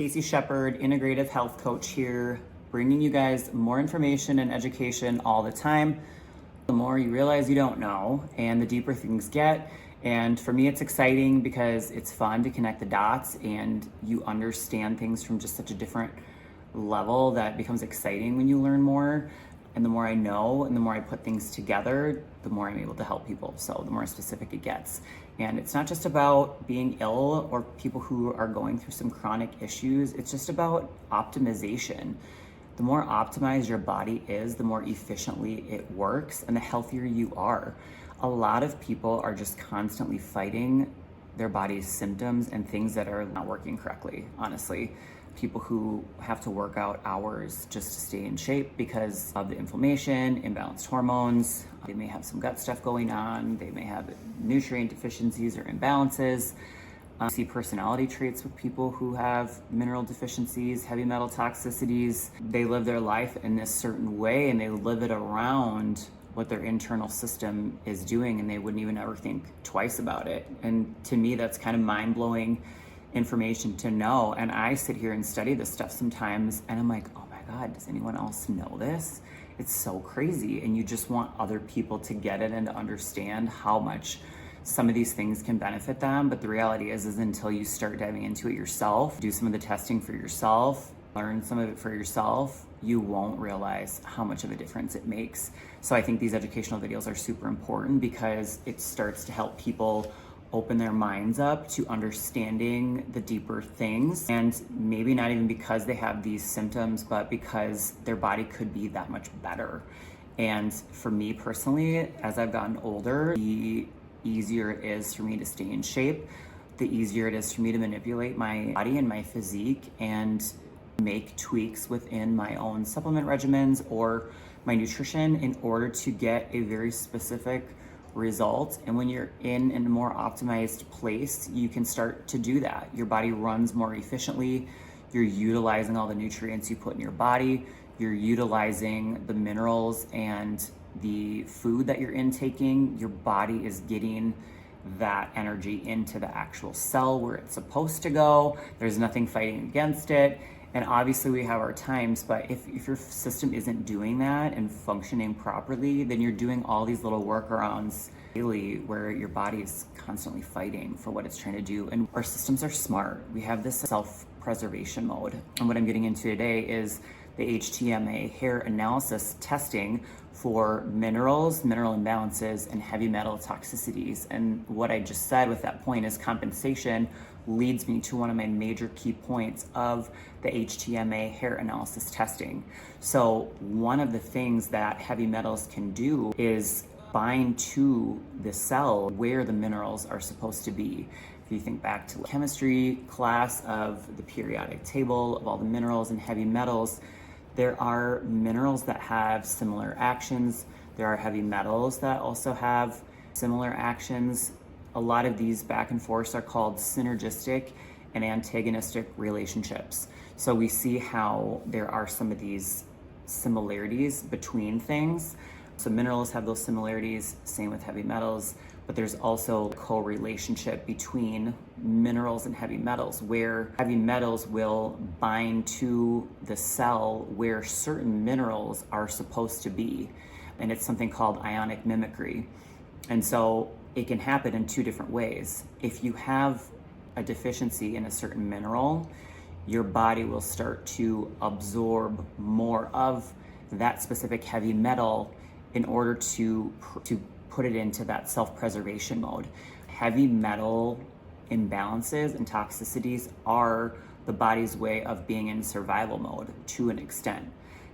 Casey Shepard, integrative health coach here, bringing you guys more information and education all the time. The more you realize you don't know, and the deeper things get. And for me, it's exciting because it's fun to connect the dots and you understand things from just such a different level that becomes exciting when you learn more. And the more I know and the more I put things together, the more I'm able to help people. So the more specific it gets. And it's not just about being ill or people who are going through some chronic issues. It's just about optimization. The more optimized your body is, the more efficiently it works and the healthier you are. A lot of people are just constantly fighting their body's symptoms and things that are not working correctly, honestly. People who have to work out hours just to stay in shape because of the inflammation, imbalanced hormones. They may have some gut stuff going on. They may have nutrient deficiencies or imbalances. I see personality traits with people who have mineral deficiencies, heavy metal toxicities. They live their life in this certain way and they live it around what their internal system is doing, and they wouldn't even ever think twice about it. And to me, that's kind of mind-blowing information to know. And I sit here and study this stuff sometimes and I'm like, oh my God, does anyone else know this? It's so crazy. And you just want other people to get it and to understand how much some of these things can benefit them. But the reality is until you start diving into it yourself, do some of the testing for yourself, learn some of it for yourself, you won't realize how much of a difference it makes. So I think these educational videos are super important because it starts to help people open their minds up to understanding the deeper things, and maybe not even because they have these symptoms, but because their body could be that much better. And for me personally, as I've gotten older, the easier it is for me to stay in shape, the easier it is for me to manipulate my body and my physique and make tweaks within my own supplement regimens or my nutrition in order to get a very specific result. And when you're in a more optimized place, you can start to do that. Your body runs more efficiently. You're utilizing all the nutrients you put in your body. You're utilizing the minerals and the food that you're intaking. Your body is getting that energy into the actual cell where it's supposed to go. There's nothing fighting against it. And obviously we have our times, but if your system isn't doing that and functioning properly, then you're doing all these little workarounds daily where your body is constantly fighting for what it's trying to do. And our systems are smart. We have this self-preservation mode. And what I'm getting into today is the HTMA hair analysis testing for minerals, mineral imbalances, and heavy metal toxicities. And what I just said with that point is compensation leads me to one of my major key points of the HTMA hair analysis testing. So one of the things that heavy metals can do is bind to the cell where the minerals are supposed to be. If you think back to chemistry class of the periodic table of all the minerals and heavy metals, there are minerals that have similar actions. There are heavy metals that also have similar actions. A lot of these back and forths are called synergistic and antagonistic relationships. So we see how there are some of these similarities between things. So minerals have those similarities, same with heavy metals, but there's also a co-relationship between minerals and heavy metals, where heavy metals will bind to the cell where certain minerals are supposed to be. And it's something called ionic mimicry. And so it can happen in two different ways. If you have a deficiency in a certain mineral, your body will start to absorb more of that specific heavy metal in order to put it into that self-preservation mode. Heavy metal imbalances and toxicities are the body's way of being in survival mode to an extent.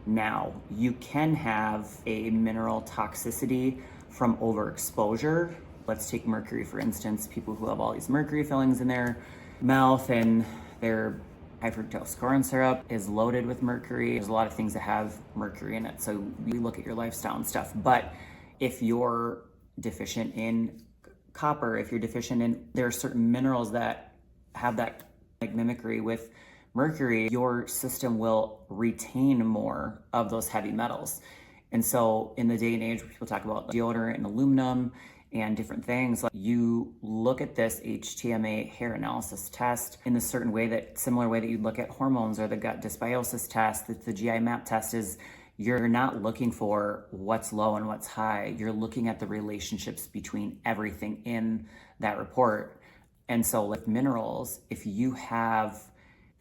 Now, you can have a mineral toxicity from overexposure. Let's take mercury, for instance. People who have all these mercury fillings in their mouth and their high fructose corn syrup is loaded with mercury. There's a lot of things that have mercury in it. So we look at your lifestyle and stuff. But if you're deficient in copper, if you're deficient in, there are certain minerals that have that like mimicry with mercury, your system will retain more of those heavy metals. And so in the day and age where people talk about deodorant and aluminum and different things. Like you look at this HTMA hair analysis test in the certain way, that similar way that you'd look at hormones or the gut dysbiosis test, that the GI map test is, you're not looking for what's low and what's high. You're looking at the relationships between everything in that report. And so with minerals, if you have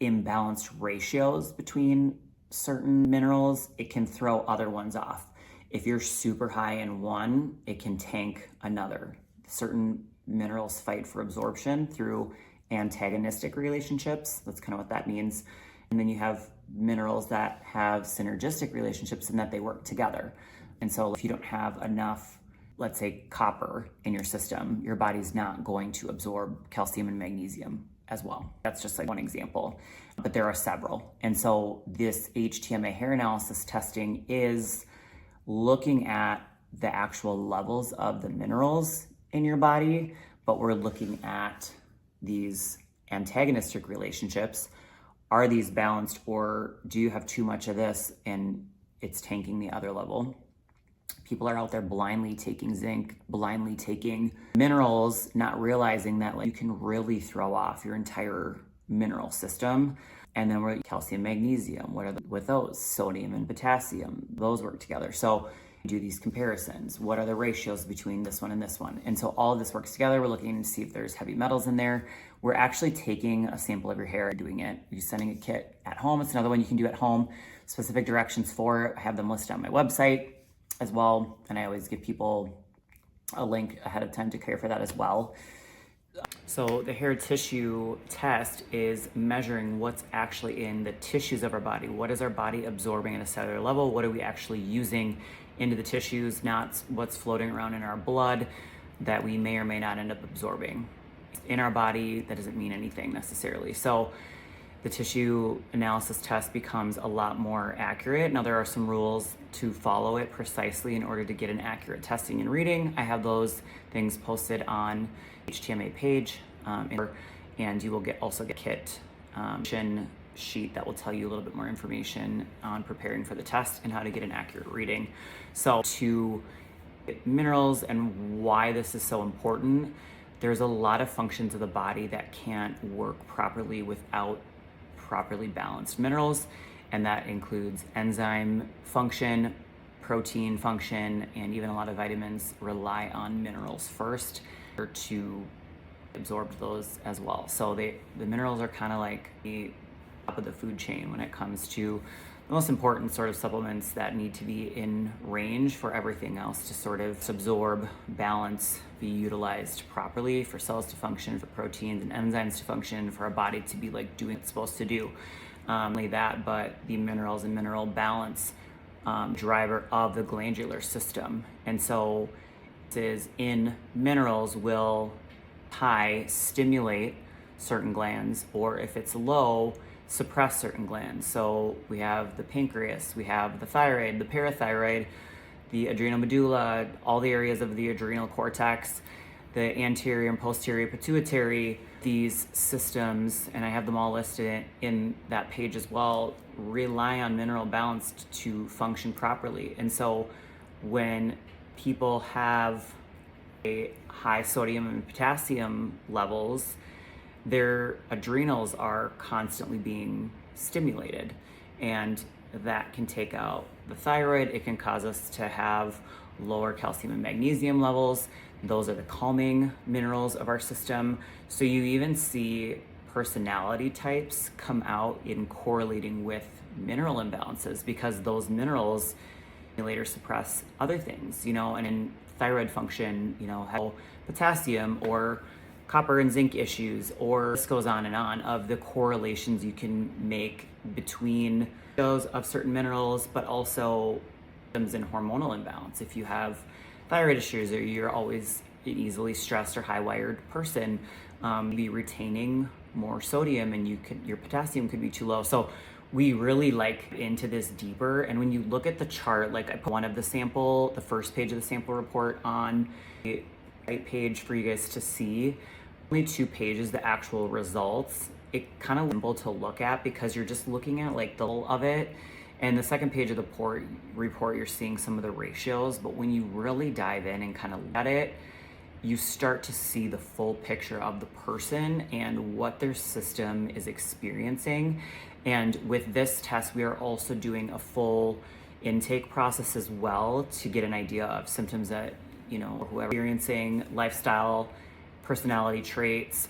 imbalanced ratios between certain minerals, it can throw other ones off. If you're super high in one, it can tank another. Certain minerals fight for absorption through antagonistic relationships. That's kind of what that means. And then you have minerals that have synergistic relationships in that they work together. And so if you don't have enough, let's say, copper in your system, your body's not going to absorb calcium and magnesium as well. That's just like one example, but there are several. And so this HTMA hair analysis testing is looking at the actual levels of the minerals in your body, but we're looking at these antagonistic relationships. Are these balanced, or do you have too much of this and it's tanking the other level? People are out there blindly taking zinc, blindly taking minerals, not realizing that you can really throw off your entire mineral system. And then we're calcium, magnesium. What are with those? Sodium and potassium. Those work together. So do these comparisons. What are the ratios between this one and this one? And so all of this works together. We're looking to see if there's heavy metals in there. We're actually taking a sample of your hair and doing it. You're sending a kit at home. It's another one you can do at home. Specific directions for it. I have them listed on my website as well. And I always give people a link ahead of time to care for that as well. So the hair tissue test is measuring what's actually in the tissues of our body. What is our body absorbing at a cellular level? What are we actually using into the tissues, not what's floating around in our blood that we may or may not end up absorbing. In our body, that doesn't mean anything necessarily. So the tissue analysis test becomes a lot more accurate. Now there are some rules to follow it precisely in order to get an accurate testing and reading. I have those things posted on HTMA page, and you will also get a kit sheet that will tell you a little bit more information on preparing for the test and how to get an accurate reading. So to minerals and why this is so important, there's a lot of functions of the body that can't work properly without properly balanced minerals, and that includes enzyme function, protein function, and even a lot of vitamins rely on minerals first to absorb those as well. So the minerals are kind of like the top of the food chain when it comes to the most important sort of supplements that need to be in range for everything else to sort of absorb, balance, be utilized properly for cells to function, for proteins and enzymes to function, for our body to be like doing what it's supposed to do. Only that, but the minerals and mineral balance driver of the glandular system. And so this is in minerals will high stimulate certain glands, or if it's low, suppress certain glands. So we have the pancreas, we have the thyroid, the parathyroid, the adrenal medulla, all the areas of the adrenal cortex, the anterior and posterior pituitary. These systems, and I have them all listed in that page as well, rely on mineral balance to function properly. And so when people have a high sodium and potassium levels, their adrenals are constantly being stimulated, and that can take out the thyroid. It can cause us to have lower calcium and magnesium levels. Those are the calming minerals of our system. So you even see personality types come out in correlating with mineral imbalances, because those minerals later suppress other things, and in thyroid function, have potassium or copper and zinc issues, or this goes on and on of the correlations you can make between those of certain minerals, but also symptoms in hormonal imbalance. If you have thyroid issues, or you're always an easily stressed or high-wired person, be retaining more sodium, and your potassium could be too low. So we really into this deeper. And when you look at the chart, I put one of the first page of the sample report on the right page for you guys to see. Only 2 pages, the actual results. It kind of simple to look at because you're just looking at the whole of it. And the second page of the report, you're seeing some of the ratios. But when you really dive in and kind of look at it, you start to see the full picture of the person and what their system is experiencing. And with this test, we are also doing a full intake process as well to get an idea of symptoms that, whoever experiencing, lifestyle, personality traits,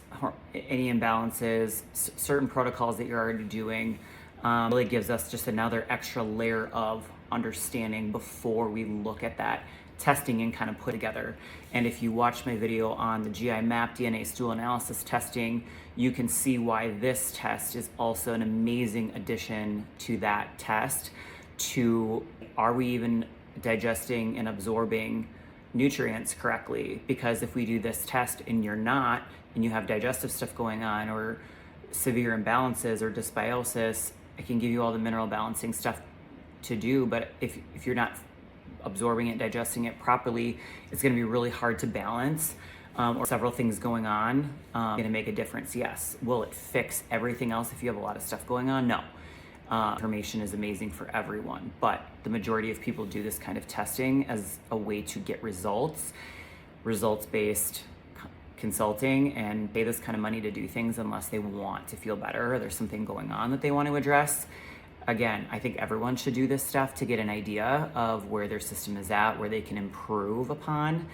any imbalances, certain protocols that you're already doing. Really gives us just another extra layer of understanding before we look at that testing and kind of put together. And if you watch my video on the GI map DNA stool analysis testing, you can see why this test is also an amazing addition to that test. Are we even digesting and absorbing nutrients correctly? Because if we do this test and you're not, and you have digestive stuff going on or severe imbalances or dysbiosis, I can give you all the mineral balancing stuff to do, but if you're not absorbing it, digesting it properly, it's going to be really hard to balance. Or several things going on, going to make a difference. Yes. Will it fix everything else if you have a lot of stuff going on? No. Information is amazing for everyone, but the majority of people do this kind of testing as a way to get results-based consulting, and pay this kind of money to do things unless they want to feel better or there's something going on that they want to address. Again, I think everyone should do this stuff to get an idea of where their system is at, where they can improve upon.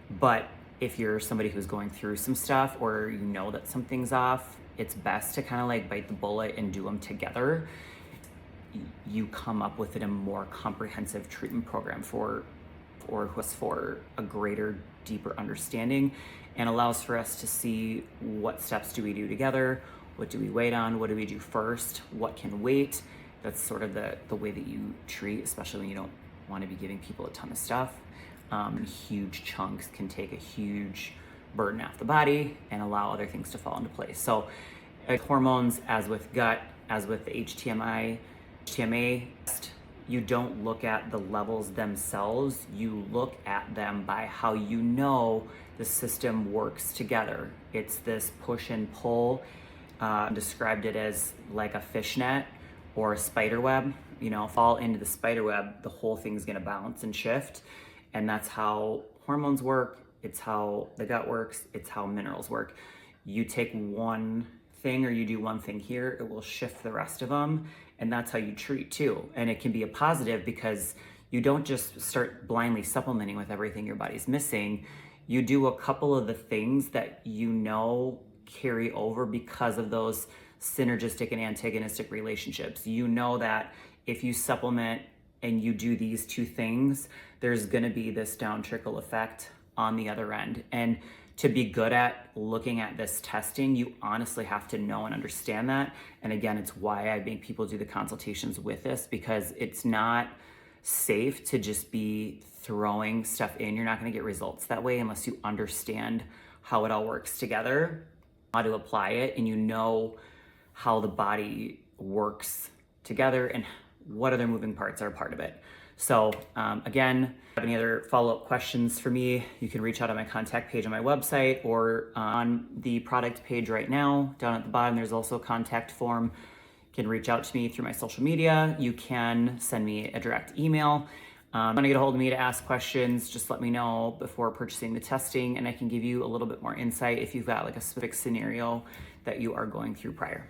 But if you're somebody who's going through some stuff or you know that something's off, it's best to kind of like bite the bullet and do them together. You come up with a more comprehensive treatment program for a greater, deeper understanding, and allows for us to see what steps do we do together, what do we wait on, what do we do first, what can wait. That's sort of the way that you treat, especially when you don't want to be giving people a ton of stuff. Huge chunks can take a huge burden off the body and allow other things to fall into place. So hormones, as with gut, as with the HTMA, you don't look at the levels themselves, you look at them by how you know the system works together. It's this push and pull. Described it as like a fishnet or a spider web. Fall into the spider web, the whole thing's gonna bounce and shift. And that's how hormones work. It's how the gut works. It's how minerals work. You take one thing or you do one thing here, it will shift the rest of them. And that's how you treat too. And it can be a positive because you don't just start blindly supplementing with everything your body's missing. You do a couple of the things that carry over because of those synergistic and antagonistic relationships. You know that if you supplement and you do these two things, there's gonna be this down trickle effect on the other end. And to be good at looking at this testing, you honestly have to know and understand that. And again, it's why I make people do the consultations with this, because it's not safe to just be throwing stuff in. You're not gonna get results that way unless you understand how it all works together, how to apply it, and you know how the body works together and what other moving parts are a part of it. So again, if you have any other follow-up questions for me, you can reach out on my contact page on my website or on the product page right now. Down at the bottom, there's also a contact form. You can reach out to me through my social media. You can send me a direct email. Want to get a hold of me to ask questions, just let me know before purchasing the testing, and I can give you a little bit more insight if you've got like a specific scenario that you are going through prior.